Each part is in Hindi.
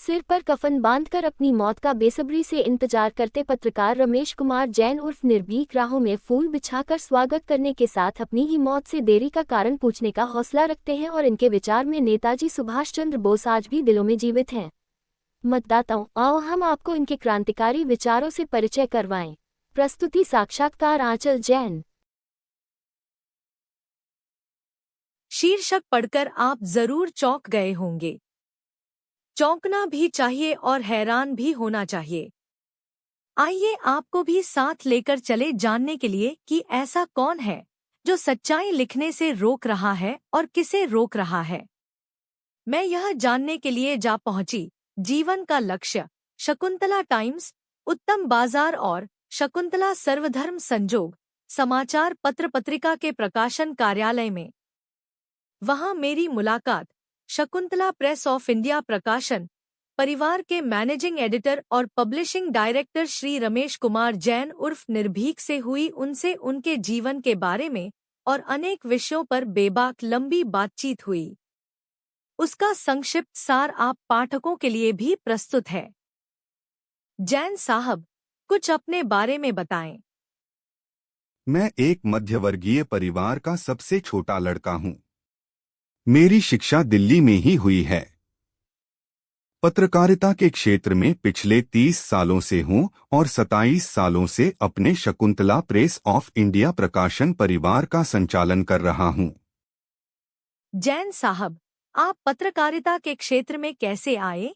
सिर पर कफन बांधकर अपनी मौत का बेसब्री से इंतजार करते पत्रकार रमेश कुमार जैन उर्फ निर्भीक राहों में फूल बिछाकर स्वागत करने के साथ अपनी ही मौत से देरी का कारण पूछने का हौसला रखते हैं और इनके विचार में नेताजी सुभाष चंद्र बोस आज भी दिलों में जीवित हैं। मतदाताओं, आओ हम आपको इनके क्रांतिकारी विचारों से परिचय करवाएं। प्रस्तुति साक्षात्कार आंचल जैन। शीर्षक पढ़कर आप जरूर चौंक गए होंगे। चौंकना भी चाहिए और हैरान भी होना चाहिए। आइए आपको भी साथ लेकर चले जानने के लिए कि ऐसा कौन है जो सच्चाई लिखने से रोक रहा है और किसे रोक रहा है। मैं यह जानने के लिए जा पहुंची जीवन का लक्ष्य, शकुंतला टाइम्स, उत्तम बाजार और शकुंतला सर्वधर्म संजोग समाचार पत्र पत्रिका के प्रकाशन कार्यालय में। वहां मेरी मुलाकात शकुंतला प्रेस ऑफ इंडिया प्रकाशन परिवार के मैनेजिंग एडिटर और पब्लिशिंग डायरेक्टर श्री रमेश कुमार जैन उर्फ निर्भीक से हुई। उनसे उनके जीवन के बारे में और अनेक विषयों पर बेबाक लंबी बातचीत हुई। उसका संक्षिप्त सार आप पाठकों के लिए भी प्रस्तुत है। जैन साहब, कुछ अपने बारे में बताएं। मैं एक मध्यवर्गीय परिवार का सबसे छोटा लड़का हूं। मेरी शिक्षा दिल्ली में ही हुई है। पत्रकारिता के क्षेत्र में पिछले 30 सालों से हूं और 27 सालों से अपने शकुंतला प्रेस ऑफ इंडिया प्रकाशन परिवार का संचालन कर रहा हूं। जैन साहब, आप पत्रकारिता के क्षेत्र में कैसे आए?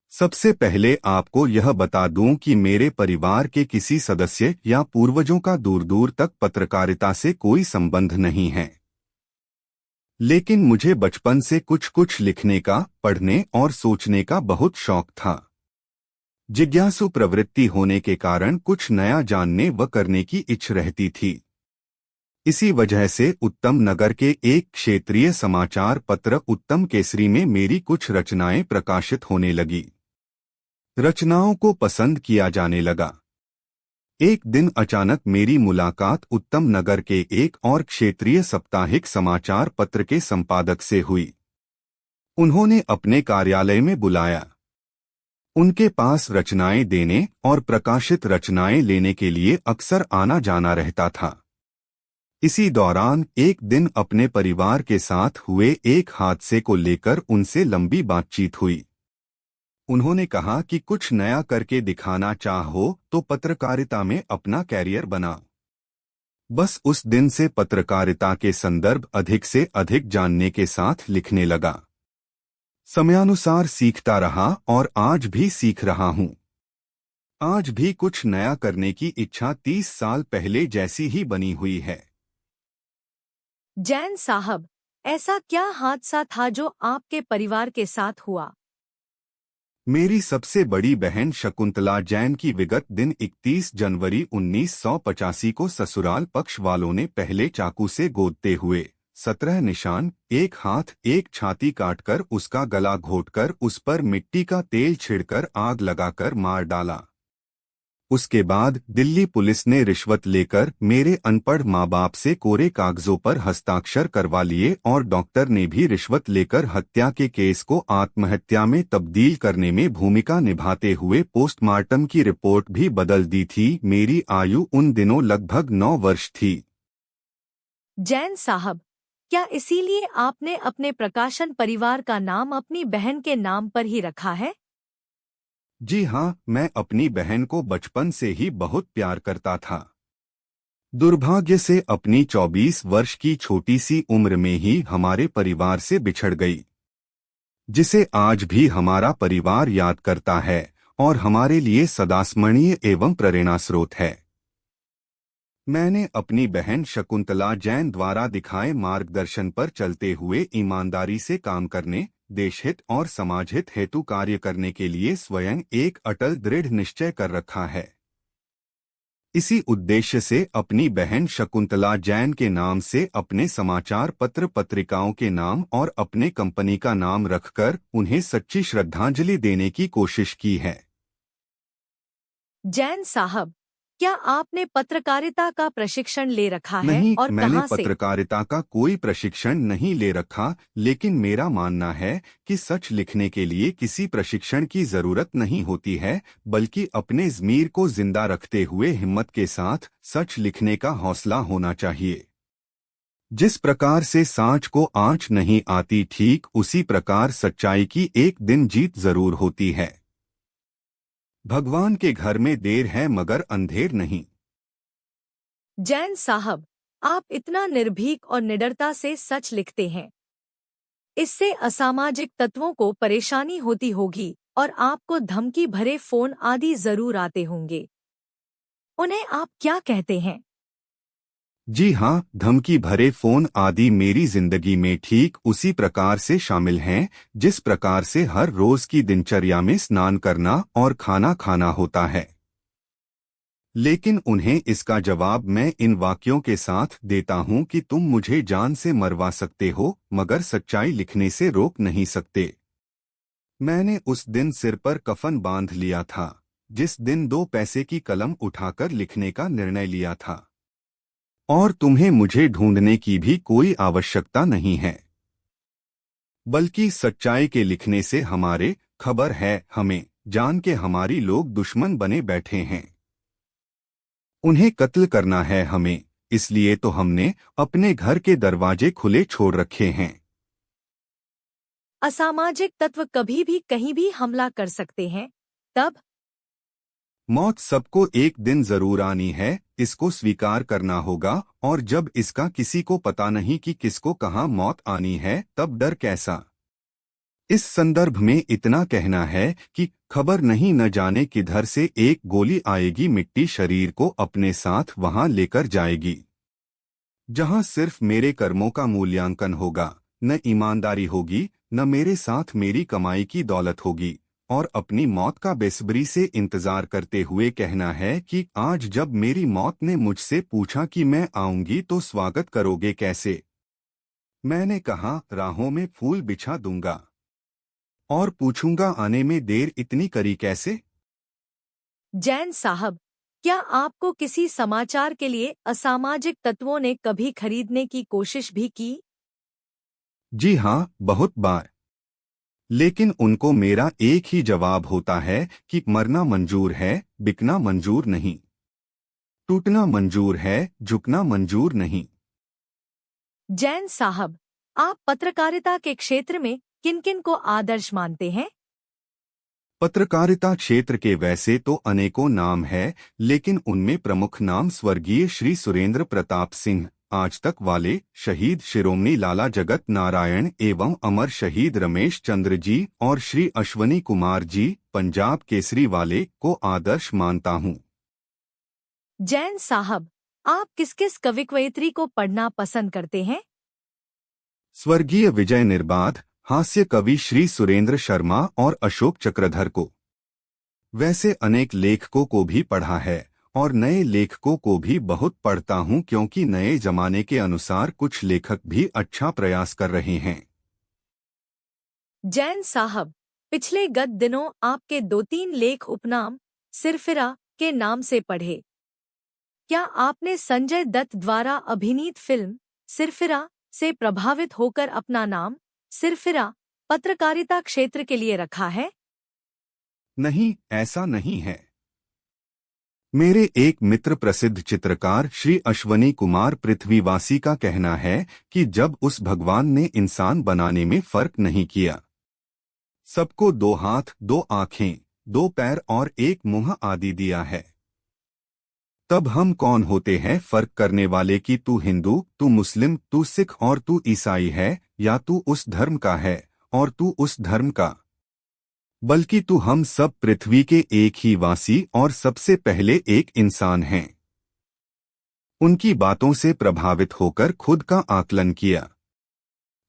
सबसे पहले आपको यह बता दूं कि मेरे परिवार के किसी सदस्य या पूर्वजों का दूर दूर तक पत्रकारिता से कोई संबंध नहीं है। लेकिन मुझे बचपन से कुछ लिखने का, पढ़ने और सोचने का बहुत शौक था। जिज्ञासु प्रवृत्ति होने के कारण कुछ नया जानने व करने की इच्छा रहती थी। इसी वजह से उत्तम नगर के एक क्षेत्रीय समाचार पत्र उत्तम केसरी में मेरी कुछ रचनाएं प्रकाशित होने लगी। रचनाओं को पसंद किया जाने लगा। एक दिन अचानक मेरी मुलाकात उत्तम नगर के एक और क्षेत्रीय साप्ताहिक समाचार पत्र के संपादक से हुई। उन्होंने अपने कार्यालय में बुलाया। उनके पास रचनाएं देने और प्रकाशित रचनाएं लेने के लिए अक्सर आना जाना रहता था। इसी दौरान एक दिन अपने परिवार के साथ हुए एक हादसे को लेकर उनसे लंबी बातचीत हुई। उन्होंने कहा कि कुछ नया करके दिखाना चाहो तो पत्रकारिता में अपना कैरियर बनाओ। बस उस दिन से पत्रकारिता के संदर्भ अधिक से अधिक जानने के साथ लिखने लगा। समयानुसार सीखता रहा और आज भी सीख रहा हूं। आज भी कुछ नया करने की इच्छा 30 साल पहले जैसी ही बनी हुई है। जैन साहब, ऐसा क्या हादसा था जो आपके परिवार के साथ हुआ? मेरी सबसे बड़ी बहन शकुंतला जैन की विगत दिन 31 जनवरी 1985 को ससुराल पक्ष वालों ने पहले चाकू से गोदते हुए 17 निशान, एक हाथ एक छाती काटकर उसका गला घोंटकर उस पर मिट्टी का तेल छिड़कर आग लगाकर मार डाला। उसके बाद दिल्ली पुलिस ने रिश्वत लेकर मेरे अनपढ़ माँ बाप से कोरे कागजों पर हस्ताक्षर करवा लिए और डॉक्टर ने भी रिश्वत लेकर हत्या के केस को आत्महत्या में तब्दील करने में भूमिका निभाते हुए पोस्टमार्टम की रिपोर्ट भी बदल दी थी। मेरी आयु उन दिनों लगभग 9 वर्ष थी। जैन साहब, क्या इसीलिए आपने अपने प्रकाशन परिवार का नाम अपनी बहन के नाम पर ही रखा है? जी हाँ, मैं अपनी बहन को बचपन से ही बहुत प्यार करता था। दुर्भाग्य से अपनी 24 वर्ष की छोटी सी उम्र में ही हमारे परिवार से बिछड़ गई, जिसे आज भी हमारा परिवार याद करता है और हमारे लिए सदा स्मरणीय एवं प्रेरणा स्रोत है। मैंने अपनी बहन शकुंतला जैन द्वारा दिखाए मार्गदर्शन पर चलते हुए ईमानदारी से काम करने, देशहित और समाजहित हेतु कार्य करने के लिए स्वयं एक अटल दृढ़ निश्चय कर रखा है। इसी उद्देश्य से अपनी बहन शकुंतला जैन के नाम से अपने समाचार पत्र पत्रिकाओं के नाम और अपने कंपनी का नाम रखकर उन्हें सच्ची श्रद्धांजलि देने की कोशिश की है। जैन साहब, क्या आपने पत्रकारिता का प्रशिक्षण ले रखा है नहीं, और मैंने कहाँ से? पत्रकारिता का कोई प्रशिक्षण नहीं ले रखा, लेकिन मेरा मानना है कि सच लिखने के लिए किसी प्रशिक्षण की जरूरत नहीं होती है, बल्कि अपने ज़मीर को जिंदा रखते हुए हिम्मत के साथ सच लिखने का हौसला होना चाहिए। जिस प्रकार से सांच को आंच नहीं आती, ठीक उसी प्रकार सच्चाई की एक दिन जीत जरूर होती है। भगवान के घर में देर है मगर अंधेर नहीं। जैन साहब, आप इतना निर्भीक और निडरता से सच लिखते हैं। इससे असामाजिक तत्वों को परेशानी होती होगी और आपको धमकी भरे फोन आदि जरूर आते होंगे। उन्हें आप क्या कहते हैं? जी हाँ, धमकी भरे फोन आदि मेरी जिंदगी में ठीक उसी प्रकार से शामिल हैं जिस प्रकार से हर रोज की दिनचर्या में स्नान करना और खाना खाना होता है। लेकिन उन्हें इसका जवाब मैं इन वाक्यों के साथ देता हूं कि तुम मुझे जान से मरवा सकते हो मगर सच्चाई लिखने से रोक नहीं सकते। मैंने उस दिन सिर पर कफन बांध लिया था जिस दिन 2 पैसे की कलम उठाकर लिखने का निर्णय लिया था, और तुम्हें मुझे ढूंढने की भी कोई आवश्यकता नहीं है, बल्कि सच्चाई के लिखने से हमारे खबर है हमें जान के हमारी लोग दुश्मन बने बैठे हैं। उन्हें कत्ल करना है हमें, इसलिए तो हमने अपने घर के दरवाजे खुले छोड़ रखे हैं। असामाजिक तत्व कभी भी कहीं भी हमला कर सकते हैं, तब मौत सबको एक दिन जरूर आनी है, इसको स्वीकार करना होगा, और जब इसका किसी को पता नहीं कि किसको कहाँ मौत आनी है, तब डर कैसा। इस संदर्भ में इतना कहना है कि खबर नहीं न जाने किधर से एक गोली आएगी, मिट्टी शरीर को अपने साथ वहां लेकर जाएगी, जहां सिर्फ मेरे कर्मों का मूल्यांकन होगा, न ईमानदारी होगी, न मेरे साथ मेरी कमाई की दौलत होगी। और अपनी मौत का बेसब्री से इंतजार करते हुए कहना है कि आज जब मेरी मौत ने मुझसे पूछा कि मैं आऊंगी तो स्वागत करोगे कैसे। मैंने कहा राहों में फूल बिछा दूंगा, और पूछूंगा आने में देर इतनी करी कैसे। जैन साहब, क्या आपको किसी समाचार के लिए असामाजिक तत्वों ने कभी खरीदने की कोशिश भी की? जी हाँ, बहुत बार। लेकिन उनको मेरा एक ही जवाब होता है कि मरना मंजूर है, बिकना मंजूर नहीं। टूटना मंजूर है, झुकना मंजूर नहीं। जैन साहब, आप पत्रकारिता के क्षेत्र में किन-किन को आदर्श मानते हैं? पत्रकारिता क्षेत्र के वैसे तो अनेकों नाम है, लेकिन उनमें प्रमुख नाम स्वर्गीय श्री सुरेंद्र प्रताप सिंह, आज तक वाले शहीद शिरोमणि लाला जगत नारायण एवं अमर शहीद रमेश चंद्र जी और श्री अश्वनी कुमार जी, पंजाब केसरी वाले को आदर्श मानता हूँ। जैन साहब, आप किस किस कवि कवयित्री को पढ़ना पसंद करते हैं? स्वर्गीय विजय निर्बाध, हास्य कवि श्री सुरेंद्र शर्मा और अशोक चक्रधर को। वैसे अनेक लेखकों को भी पढ़ा है और नए लेखकों को भी बहुत पढ़ता हूँ, क्योंकि नए जमाने के अनुसार कुछ लेखक भी अच्छा प्रयास कर रहे हैं। जैन साहब, पिछले गत दिनों आपके 2-3 लेख उपनाम सिरफिरा के नाम से पढ़े। क्या आपने संजय दत्त द्वारा अभिनीत फिल्म सिरफिरा से प्रभावित होकर अपना नाम सिरफिरा पत्रकारिता क्षेत्र के लिए रखा है? नहीं, ऐसा नहीं है। मेरे एक मित्र प्रसिद्ध चित्रकार श्री अश्वनी कुमार पृथ्वीवासी का कहना है कि जब उस भगवान ने इंसान बनाने में फर्क नहीं किया, सबको 2 हाथ, 2 आँखें, 2 पैर और 1 मुंह आदि दिया है, तब हम कौन होते हैं फर्क करने वाले कि तू हिंदू, तू मुस्लिम, तू सिख और तू ईसाई है, या तू उस धर्म का है और तू उस धर्म का। बल्कि तू हम सब पृथ्वी के एक ही वासी और सबसे पहले एक इंसान हैं। उनकी बातों से प्रभावित होकर खुद का आकलन किया,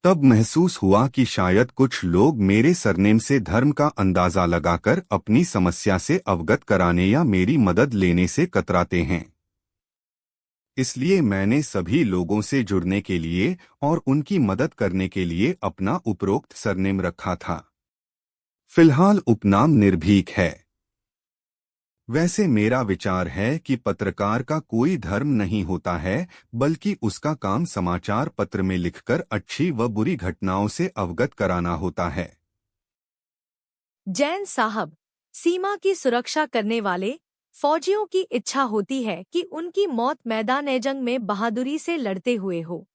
तब महसूस हुआ कि शायद कुछ लोग मेरे सरनेम से धर्म का अंदाजा लगाकर अपनी समस्या से अवगत कराने या मेरी मदद लेने से कतराते हैं। इसलिए मैंने सभी लोगों से जुड़ने के लिए और उनकी मदद करने के लिए अपना उपरोक्त सरनेम रखा था। फिलहाल उपनाम निर्भीक है। वैसे मेरा विचार है कि पत्रकार का कोई धर्म नहीं होता है, बल्कि उसका काम समाचार पत्र में लिखकर अच्छी व बुरी घटनाओं से अवगत कराना होता है। जैन साहब, सीमा की सुरक्षा करने वाले फौजियों की इच्छा होती है कि उनकी मौत मैदान-ए-जंग में बहादुरी से लड़ते हुए हो।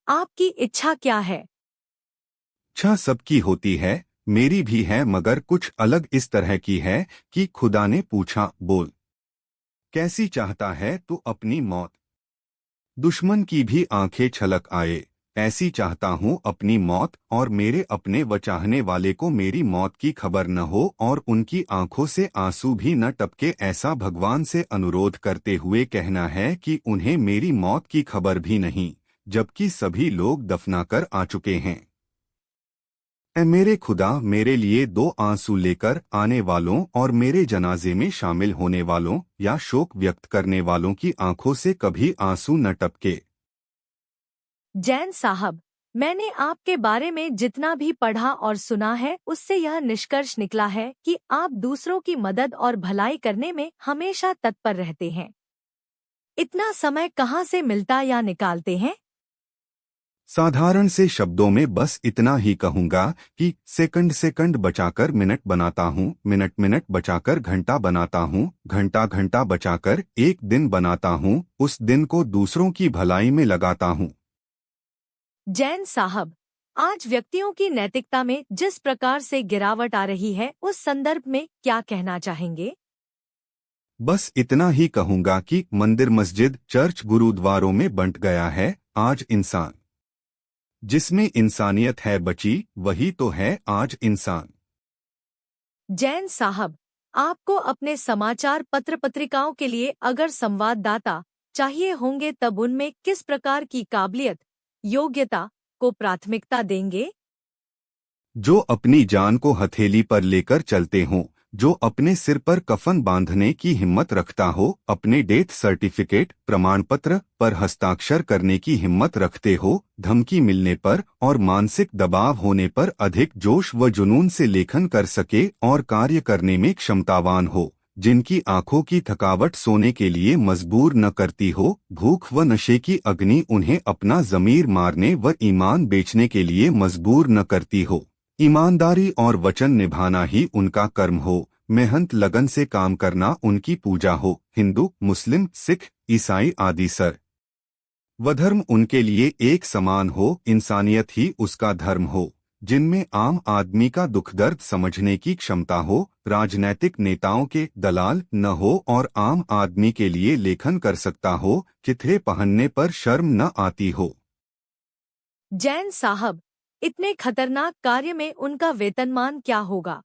आपकी इच्छा क्या है? इच्छा सबकी होती है, मेरी भी है, मगर कुछ अलग इस तरह की है कि खुदा ने पूछा, बोल कैसी चाहता है तू अपनी मौत? दुश्मन की भी आंखें छलक आए, ऐसी चाहता हूँ अपनी मौत, और मेरे अपने व चाहने वाले को मेरी मौत की खबर न हो और उनकी आंखों से आंसू भी न टपके, ऐसा भगवान से अनुरोध करते हुए कहना है कि उन्हें मेरी मौत की खबर भी नहीं, जबकि सभी लोग दफनाकर आ चुके हैं। ऐ मेरे खुदा, मेरे लिए 2 आंसू लेकर आने वालों और मेरे जनाजे में शामिल होने वालों या शोक व्यक्त करने वालों की आंखों से कभी आंसू न टपके। जैन साहब, मैंने आपके बारे में जितना भी पढ़ा और सुना है उससे यह निष्कर्ष निकला है कि आप दूसरों की मदद और भलाई करने में हमेशा तत्पर रहते हैं। इतना समय कहाँ से मिलता या निकालते हैं? साधारण से शब्दों में बस इतना ही कहूंगा कि सेकंड सेकंड बचाकर मिनट बनाता हूँ, मिनट मिनट बचाकर घंटा बनाता हूँ, घंटा घंटा बचाकर एक दिन बनाता हूँ, उस दिन को दूसरों की भलाई में लगाता हूँ। जैन साहब, आज व्यक्तियों की नैतिकता में जिस प्रकार से गिरावट आ रही है उस संदर्भ में क्या कहना चाहेंगे? बस इतना ही कहूंगा कि मंदिर, मस्जिद, चर्च, गुरुद्वारों में बंट गया है आज इंसान। जिसमें इंसानियत है बची, वही तो है आज इंसान। जैन साहब, आपको अपने समाचार पत्र पत्रिकाओं के लिए अगर संवाददाता चाहिए होंगे तब उनमें किस प्रकार की काबिलियत, योग्यता को प्राथमिकता देंगे? जो अपनी जान को हथेली पर लेकर चलते हों, जो अपने सिर पर कफन बांधने की हिम्मत रखता हो, अपने डेथ सर्टिफिकेट, प्रमाण पत्र पर हस्ताक्षर करने की हिम्मत रखते हो, धमकी मिलने पर और मानसिक दबाव होने पर अधिक जोश व जुनून से लेखन कर सके और कार्य करने में क्षमतावान हो, जिनकी आंखों की थकावट सोने के लिए मजबूर न करती हो, भूख व नशे की अग्नि उन्हें अपना ज़मीर मारने व ईमान बेचने के लिए मजबूर न करती हो, ईमानदारी और वचन निभाना ही उनका कर्म हो, मेहनत लगन से काम करना उनकी पूजा हो, हिंदू, मुस्लिम, सिख, ईसाई आदि सर्व धर्म उनके लिए एक समान हो, इंसानियत ही उसका धर्म हो, जिनमें आम आदमी का दुख दर्द समझने की क्षमता हो, राजनैतिक नेताओं के दलाल न हो और आम आदमी के लिए लेखन कर सकता हो, चित्रे पहनने पर शर्म न आती हो। जैन साहब, इतने खतरनाक कार्य में उनका वेतनमान क्या होगा?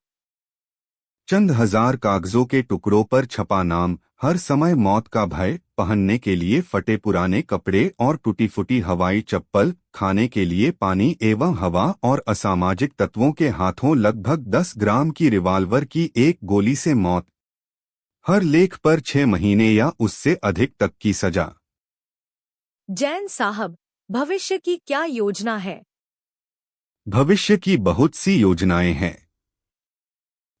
चंद हजार कागजों के टुकड़ों पर छपा नाम, हर समय मौत का भय, पहनने के लिए फटे पुराने कपड़े और टूटी फूटी हवाई चप्पल, खाने के लिए पानी एवं हवा और असामाजिक तत्वों के हाथों लगभग 10 ग्राम की रिवाल्वर की एक गोली से मौत, हर लेख पर 6 महीने या उससे अधिक तक की सजा। जैन साहब, भविष्य की क्या योजना है? भविष्य की बहुत सी योजनाएं हैं,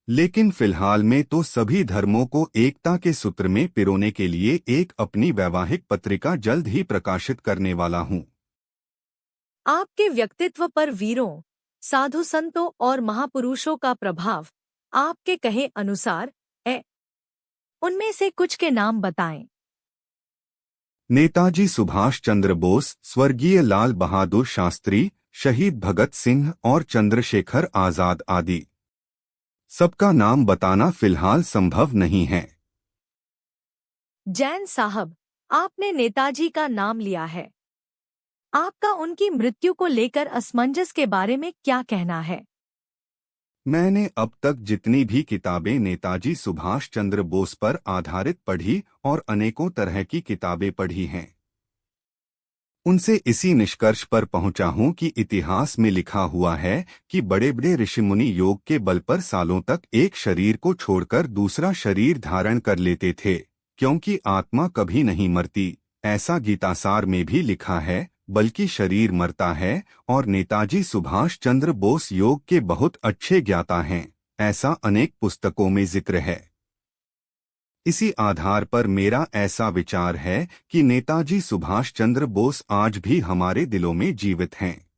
लेकिन फिलहाल में तो सभी धर्मों को एकता के सूत्र में पिरोने के लिए एक अपनी वैवाहिक पत्रिका जल्द ही प्रकाशित करने वाला हूं। आपके व्यक्तित्व पर वीरों, साधु संतों और महापुरुषों का प्रभाव आपके कहे अनुसार है। उनमें से कुछ के नाम बताएं। नेताजी सुभाष चंद्र बोस, स्वर्गीय लाल बहादुर शास्त्री, शहीद भगत सिंह और चंद्रशेखर आजाद आदि। सबका नाम बताना फिलहाल संभव नहीं है। जैन साहब, आपने नेताजी का नाम लिया है। आपका उनकी मृत्यु को लेकर असमंजस के बारे में क्या कहना है? मैंने अब तक जितनी भी किताबें नेताजी सुभाष चंद्र बोस पर आधारित पढ़ी और अनेकों तरह की किताबें पढ़ी हैं, उनसे इसी निष्कर्ष पर पहुंचा हूं कि इतिहास में लिखा हुआ है कि बड़े बड़े ऋषिमुनि योग के बल पर सालों तक एक शरीर को छोड़कर दूसरा शरीर धारण कर लेते थे, क्योंकि आत्मा कभी नहीं मरती, ऐसा गीतासार में भी लिखा है, बल्कि शरीर मरता है, और नेताजी सुभाष चंद्र बोस योग के बहुत अच्छे ज्ञाता हैं, ऐसा अनेक पुस्तकों में जिक्र है। इसी आधार पर मेरा ऐसा विचार है कि नेताजी सुभाष चंद्र बोस आज भी हमारे दिलों में जीवित हैं।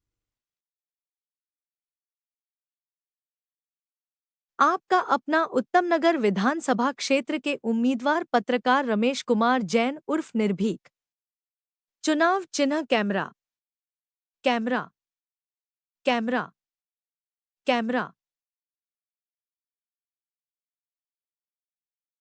आपका अपना उत्तम नगर विधानसभा क्षेत्र के उम्मीदवार पत्रकार रमेश कुमार जैन उर्फ निर्भीक। चुनाव चिन्ह कैमरा। कैमरा। कैमरा। कैमरा।